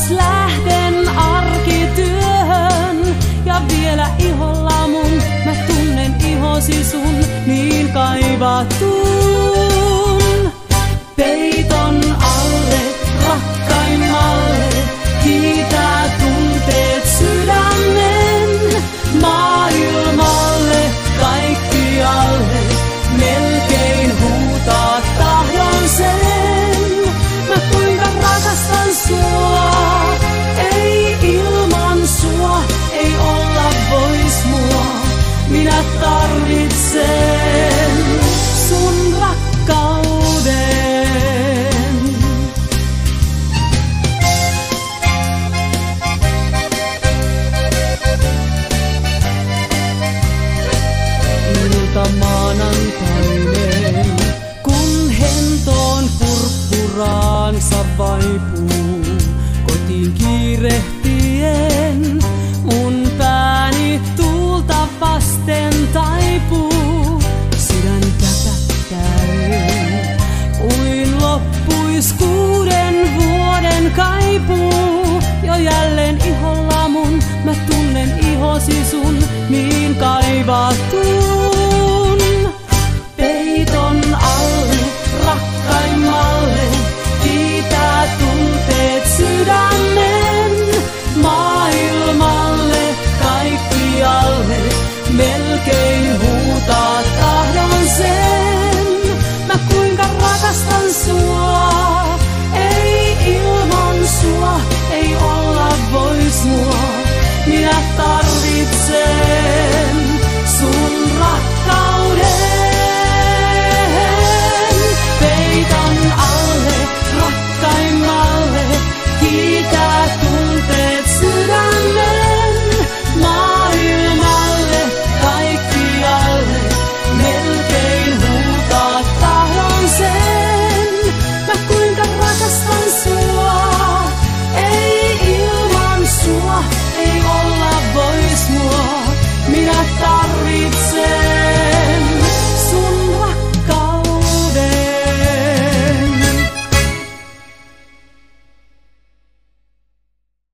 taas lähden arkityöhön. Ja vielä iholla mun, mä tunnen ihosi sun niin kaivatun. Peiton alle, rakkaimmalle, kiitää tunteet sydämen. Maailmalle, kaikkialle, melkein huutaa tahdon sen. Mä kuinka rakastan sua, ei ilman sua, ei olla vois mua. Minä tarvitsen sun rakkauden. Ilta maanantainen, kun hentoon purppuraansa vaipuu, kotiin kiirehtien mun pääni tuulta vasten taipuu. Sydän käpättäen, kuin loppuis 6 vuoden kaipuu. Jo jälleen iholla mun, mä tunnen ihosi sun niin kaivattu.